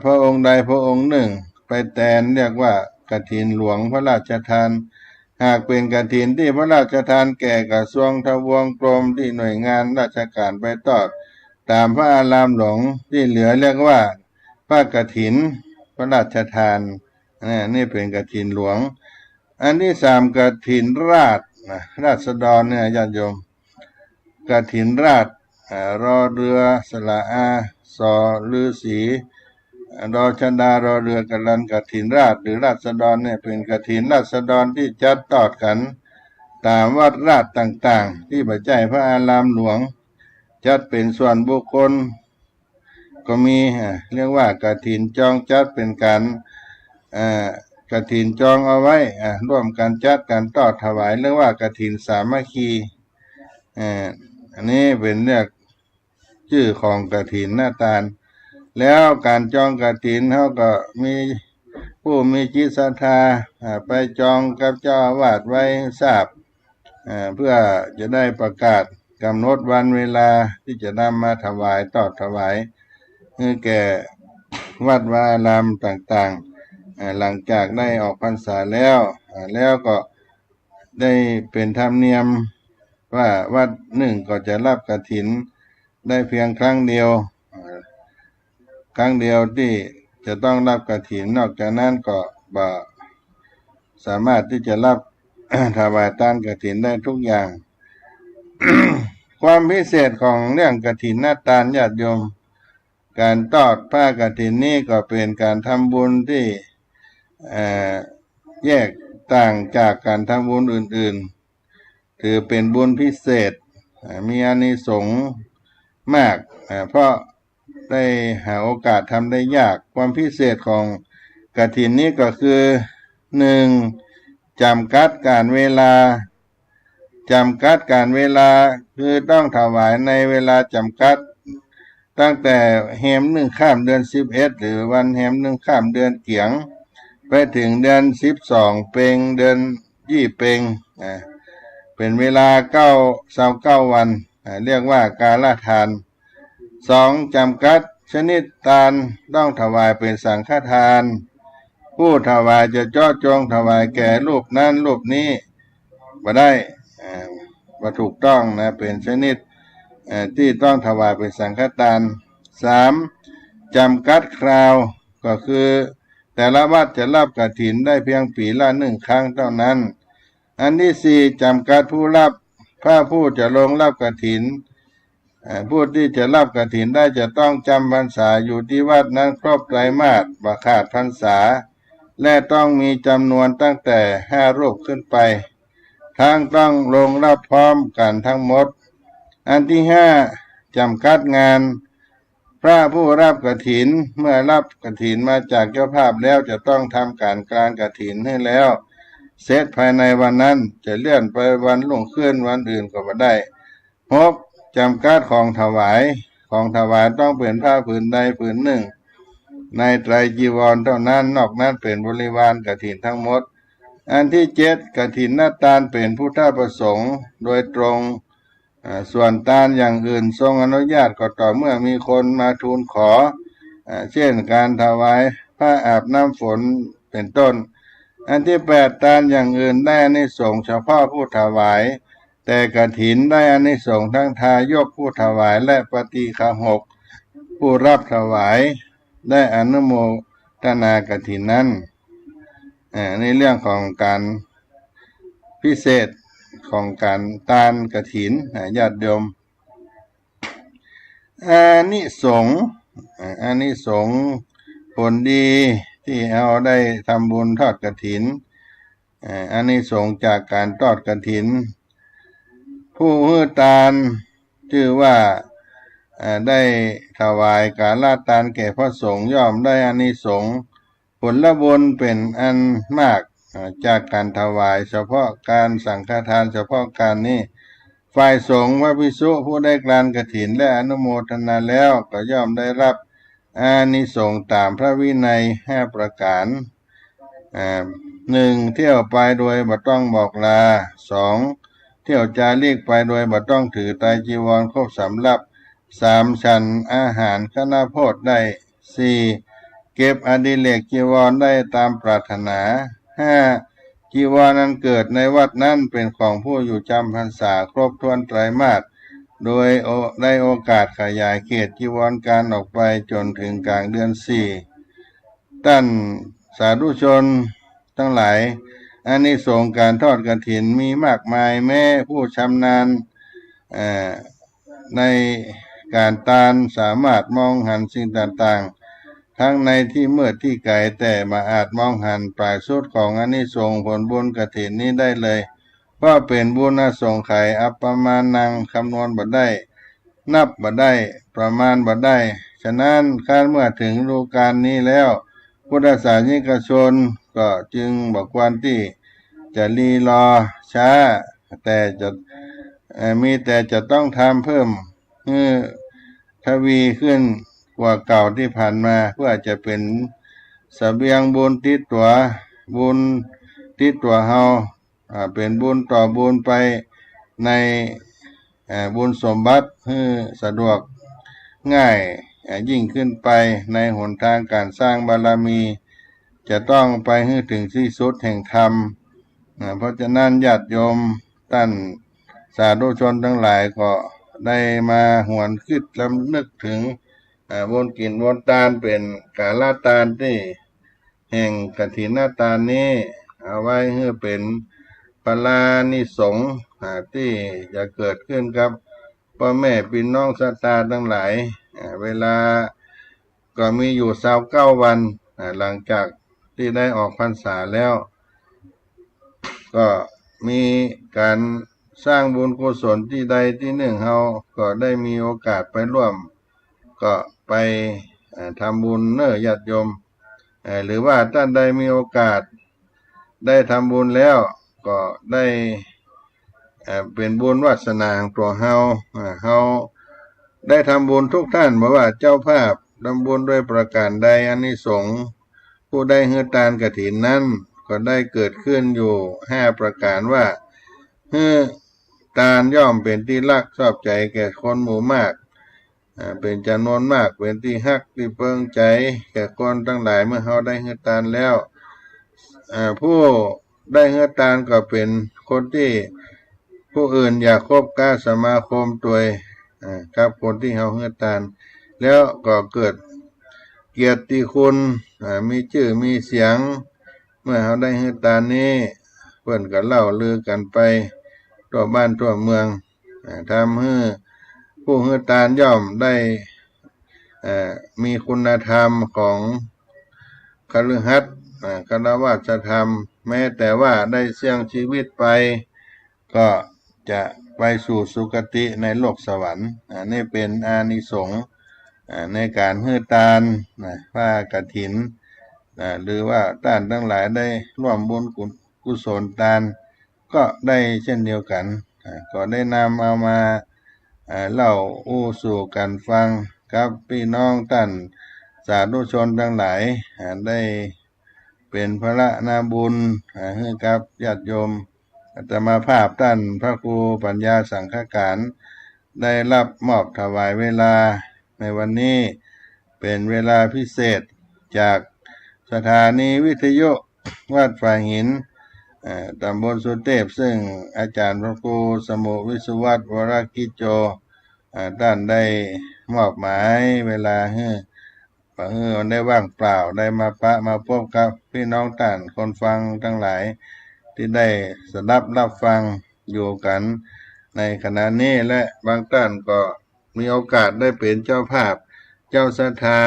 [SPEAKER 1] พระองค์ใดพระองค์หนึ่งไปแทนเรียกว่ากฐินหลวงพระราชทานหากเป็นกฐินที่พระราชทานแก่กระทรวงทบวงกรมที่หน่วยงานราชการไปทอดตามพระอารามหลวงที่เหลือเรียกว่าพระกฐินพระราชทานนี่เป็นกฐินหลวงอันที่สามกฐินราษฎรราษฎรญาติโยมกฐินราษฎรรอเรือสระอาสอฤาษีรอชดารอเรือกลันกฐินราษฎรหรือราษฎรเป็นกฐินราษฎรที่จัดทอดกันตามวัดราชต่างๆที่ปัจจัยพระอารามหลวงจัดเป็นส่วนบุคคลก็มีเรียกว่ากฐินจองจัดเป็นการกฐินจองเอาไว้ร่วมกันจัดการทอดถวายเรียกว่ากฐินสามัคคีอันนี้เป็นเรียกชื่อของกฐินหน้าตาลแล้วการจองกฐินเขาก็มีผู้มีจิตศรัทธาไปจองกับเจ้าอาวาสไว้ทราบเพื่อจะได้ประกาศกำหนดวันเวลาที่จะนำมาถวายทอดถวายให้แก่วัดวาอารามต่างๆหลังจากได้ออกพรรษาแล้วก็ได้เป็นธรรมเนียมว่าวัดหนึ่งก็จะรับกฐินได้เพียงครั้งเดียวที่จะต้องรับกฐินนอกจากนั้นก็บ่สามารถที่จะรับ ถวายทานกฐินได้ทุกอย่าง ความพิเศษของเรื่องกฐินหน้าตาลญาติโยมการทอดผ้ากฐินนี้ก็เป็นการทำบุญที่แยกต่างจากการทำบุญอื่นๆถือเป็นบุญพิเศษมีอานิสงส์มากเพราะได้หาโอกาสทำได้ยากความพิเศษของกฐินนี้ก็คือหนึ่งจำกัดการเวลาคือต้องถวายในเวลาจำกัดตั้งแต่แรมหนึ่งข้ามเดือน11หรือวันแรมหนึ่งข้ามเดือนเกียงไปถึงเดือน12เพ็งเดือนยี่เพ็งเป็นเวลา29วันเรียกว่ากาลทานสองจำกัดชนิดทานต้องถวายเป็นสังฆทาน ผู้ถวายจะเจาะจงถวายแก่รูปนั้นรูปนี้บ่ได้ว่าถูกต้องนะเป็นชนิดที่ต้องถวายเป็นสังฆทาน3จำกัดคราวก็คือแต่ละวัดจะรับกฐินได้เพียงปีละ1ครั้งเท่านั้นอันที่4จำกัดผู้รับผู้จะลงรับกฐินผู้ที่จะรับกฐินได้จะต้องจำพรรษาอยู่ที่วัดนั้นครบไตรมาสบ่ขาดพรรษาและต้องมีจำนวนตั้งแต่5รูปขึ้นไปทั้งต้องลงรับพร้อมกันทั้งหมดอันที่5จำกัดงานพระผู้รับกฐินเมื่อรับกฐินมาจากเจ้าภาพแล้วจะต้องทำการกลางกฐินให้แล้วเสร็จภายในวันนั้นจะเลื่อนไปวันรุ่งขึ้นวันอื่นก็บ่ได้6จำกัดของถวายต้องเป็นผ้าผืนใดผืนหนึ่งในไตรจีวรเท่านั้นนอกนั้นเป็นบริวารกฐินทั้งหมดอันที่7กฐินนาตานเป็นพุทธประสงค์โดยตรงส่วนทานอย่างอื่นทรงอนุญาตก็ต่อเมื่อมีคนมาทูลขอเช่นการถวายผ้าอาบน้ำฝนเป็นต้นอันที่8ทานอย่างอื่นได้อานิสงส์เฉพาะผู้ถวายแต่กฐินได้อานิสงส์ทั้งทายกผู้ถวายและปฏิฆาหกผู้รับถวายได้อนุโมทนากฐินนั้นในเรื่องของการพิเศษของการทานกฐินญาติโยมอานิสงส์ผลดีที่เราได้ทำบุญทอดกฐินอานิสงส์จากการทอดกฐินผู้ให้ทานชื่อว่าได้ถวายกาลทานแก่พระสงฆ์ย่อมได้อานิสงส์ผลบุญเป็นอันมากจากการถวายเฉพาะการสังฆทานเฉพาะการนี้ฝ่ายสงฆ์พระภิกษุผู้ได้กรานกฐินและอนุโมทนาแล้วก็ย่อมได้รับอานิสงส์ตามพระวินัย5ประการ1เที่ยวไปโดยบ่ต้องบอกลา2เที่ยวจาริกไปโดยบ่ต้องถือไตรจีวรครบสำรับ3ฉันอาหารคณโภชได้4เก็บอดิเรกจีวรได้ตามปรารถนา5จีวรนั้นเกิดในวัดนั้นเป็นของผู้อยู่จำพรรษาครบถ้วนไตรมาสโดยได้โอกาสขยายเขตจีวรการออกไปจนถึงกลางเดือน4ท่านสาธุชนทั้งหลายอานิสงส์การทอดกฐินมีมากมายแม้ผู้ชำนาญในการทานสามารถมองหันสิ่งต่างๆทั้งในที่มืดที่ไกลแต่มาอาจมองหันปลายสุดของอานิสงส์ผลบุญกฐินนี้ได้เลยเพราะเป็นบุญอาสงไขยอัปปมานังคำนวณบ่ได้นับบ่ได้ประมาณบ่ได้ฉะนั้นการเมื่อถึงฤดูกาลนี้แล้วพุทธศาสนิกชนก็จึงบอกควรที่จะรีรอช้าแต่จะต้องทำเพิ่มทวีขึ้นกว่าเก่าที่ผ่านมาเพื่อจะเป็นเสบียงบุญติดตัวเฮาเป็นบุญต่อบุญไปในบุญสมบัติให้สะดวกง่ายยิ่งขึ้นไปในหนทางการสร้างบารมีจะต้องไปให้ถึงที่สุดแห่งธรรมเพราะฉะนั้นญาติโยมท่านสาธุชนทั้งหลายก็ได้มาหวนคิดลำนึกถึงบุญกินบุญทานเป็นกาลทานที่แห่งกฐินทานนี้เอาไว้ให้เป็นพลานิสงส์ที่จะเกิดขึ้นกับพ่อแม่พี่น้องศรัทธาทั้งหลายเวลาก็มีอยู่29วันหลังจากที่ได้ออกพรรษาแล้วก็มีการสร้างบุญกุศลที่ใดที่หนึ่งเฮาก็ได้มีโอกาสไปร่วมก็ไปทำบุญญาติโยมหรือว่าท่านใดมีโอกาสได้ทำบุญแล้วก็ได้เป็นบุญวาสนาของตัวเฮาได้ทำบุญทุกท่านบอกว่าเจ้าภาพทำบุญด้วยประการใดอานิสงส์ผู้ได้ให้ทานกฐินนั้นก็ได้เกิดขึ้นอยู่5ประการว่าทานย่อมเป็นที่รักชอบใจแก่คนหมู่มากเป็นจำนวนมากเป็นที่ฮักที่เปิงใจแก่คนทั้งหลายเมื่อเขาได้ให้ทานแล้ว ผู้ได้เฮือตานก็เป็นคนที่ผู้อื่นอยากคบค้าสมาคมตัวกับคนที่เฮาเฮือตานแล้วก็เกิดเกียรติคุณมีชื่อมีเสียงเมื่อเฮาได้เฮือตานนี้เพิ่นก็เล่าลือกันไปทั่วบ้านทั่วเมืองทำให้ผู้เฮือตานย่อมได้มีคุณธรรมของคฤหัสถ์คฤหัสถธรรมแม้แต่ว่าได้เสี่ยงชีวิตไปก็จะไปสู่สุคติในโลกสวรรค์นี่เป็นอานิสงส์ในการเฮือตานผ้ากฐินหรือว่าท่านทั้งหลายได้ร่วมบุญกุศลทานก็ได้เช่นเดียวกันก็ได้นำเอามาเล่าอู้สู่กันฟังกับพี่น้องท่านสาธุชนทั้งหลายได้เป็นพระนาบุญให้กับญาติโยมอาตมาภาพท่านพระครูปัญญาสังฆการได้รับมอบถวายเวลาในวันนี้เป็นเวลาพิเศษจากสถานีวิทยุวัดฝ่ายหินตำบลสุเทพซึ่งอาจารย์พระครูสมุวิสุวัฒน์วรกิจโจท่านได้มอบหมายเวลาให้ได้ว่างเปล่าได้มาพบกับพี่น้องท่านคนฟังทั้งหลายที่ได้สดับรับฟังอยู่กันในขณะนี้และบางท่านก็มีโอกาสได้เป็นเจ้าภาพเจ้าศรัทธา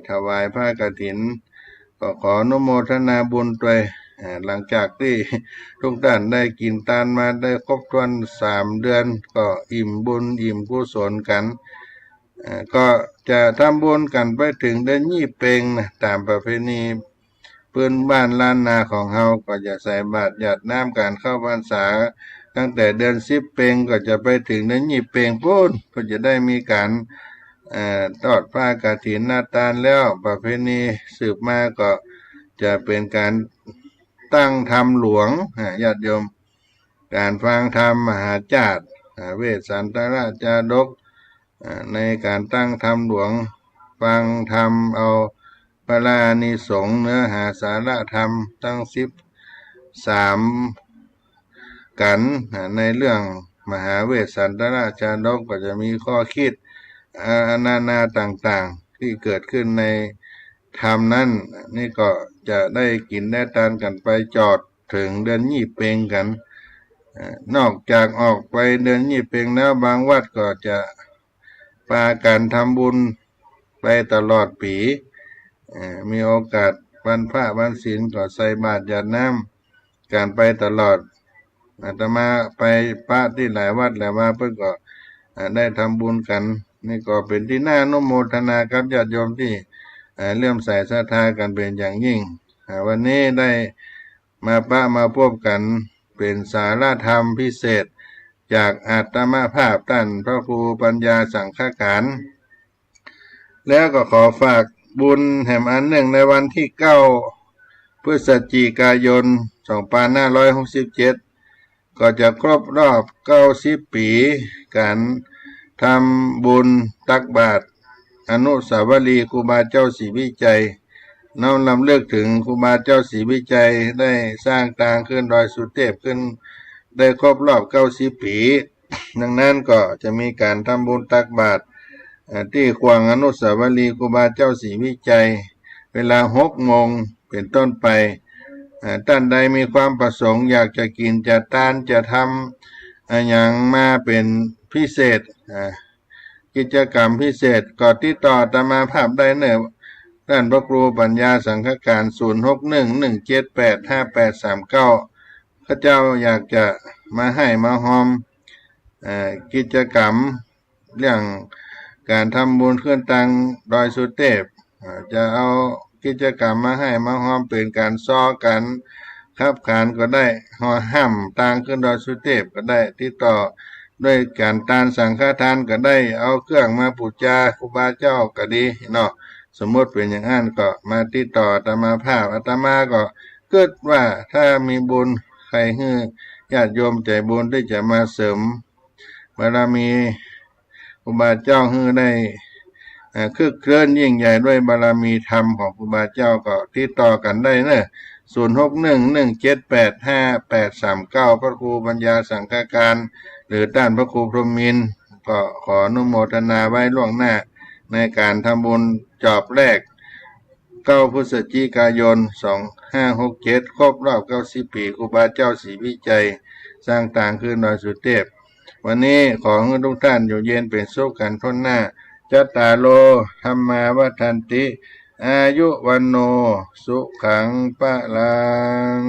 [SPEAKER 1] ถวายผ้ากฐินก็ขออนุโมทนาบุญด้วยหลังจากที่ทุกท่านได้กินทานมาได้ครบถ้วน3 เดือนก็อิ่มบุญอิ่มกุศลกันก็จะทำบุญกันไปถึงเดือนยี่เปงนะตามประเพณีพื้นบ้านล้านนาของเฮาก็จะใส่บาตรหยาดน้ำการเข้าพรรษาตั้งแต่เดือน10 เปงก็จะไปถึงเดือนยี่เปงพูนก็จะได้มีการทอดผ้ากฐินนาตาลแล้วประเพณีสืบมาก็จะเป็นการตั้งธรรมหลวงญาติโยมการฟังธรรมมหาจารย์เวสสันตราจาดกในการตั้งธรรมหลวงฟังธรรมเอาพระอานิสงส์เนื้อหาสาระธรรมตั้ง13กันในเรื่องมหาเวสสันตราจาดกก็จะมีข้อคิดนาต่างๆที่เกิดขึ้นในธรรมนั้นนี่ก็จะได้กินได้ทานกันไปจอดถึงเดือนยี่เปงกันนอกจากออกไปเดือนยี่เปงแล้วบางวัดก็จะพากันทำบุญไปตลอดปีมีโอกาสวันพระวันศีลก็ใส่บาตรหยาดน้ำการไปตลอดอาตมาไปพระที่หลายวัดแล้วมาเพิ่นก็ได้ทำบุญกันนี่ก็เป็นที่น่าอนุโมทนากับญาติโยมที่เลื่อมใสศรัทธากันเป็นอย่างยิ่งวันนี้ได้มาพบกันเป็นสาระธรรมพิเศษจากอาตมาภาพท่านพระครูปัญญาสังฆการแล้วก็ขอฝากบุญแห่งอันหนึ่งในวันที่9 พฤศจิกายน 2567ก็จะครบรอบ90 ปีการทำบุญตักบาตรอนุสาวรีย์ครูบาเจ้าศรีวิจัยน้อมรำลึกถึงครูบาเจ้าศรีวิจัยได้สร้างทางขึ้นดอยสุเทพขึ้นได้ครบรอบ90 ปีดังนั้นก็จะมีการทำบุญตักบาตรที่ขวางอนุสาวรีย์ครูบาเจ้าศรีวิจัยเวลา6 โมงเป็นต้นไปท่านใดมีความประสงค์อยากจะกินจะทานจะทำอย่างมาเป็นพิเศษกิจกรรมพิเศษก็ติดต่ออาตมาภาพได้เนอะท่านพระครูปัญญาสังฆการ0611785839ข้าเจ้าอยากจะมาให้มาหอมกิจกรรมเรื่องการทำบุญขึ้นตังดอยสุเทพจะเอากิจกรรมมาให้มาหอมเป็นการซ้อกันขับขานก็ได้ห่อห้ำตังขึ้นดอยสุเทพก็ได้ติดต่อด้วยการทานสังฆทานก็ได้เอาเครื่องมาบูชาครูบาเจ้าก็ดีเนาะสมมติเป็นอย่างนั้นก็มาติดต่ออาตมาภาพอาตมาก็เกิดว่าถ้ามีบุญใครให้ญาติโยมใจบุญที่จะมาเสริมบารมีครูบาเจ้าให้ได้คึกเคลื่อนยิ่งใหญ่ด้วยบารมีธรรมของครูบาเจ้าก็ติดต่อกันได้เนอะ 0611785839พระครูปัญญาสังฆการ หรือด้านพระครูพรหมินทร์ก็ขออนุโมทนาไว้ล่วงหน้าในการทำบุญจอบแรก9 พฤศจิกายน 2567 ครบรอบ90 ปีครูบาเจ้าศรีวิจัย สร้างต่างคืนดอยสุเทพ วันนี้ขอให้ทุกท่านอยู่เย็นเป็นสุขกันพ้นหน้าจัตตาโลธรรมาวัฏันติ อายุวันโนสุขังปะลัง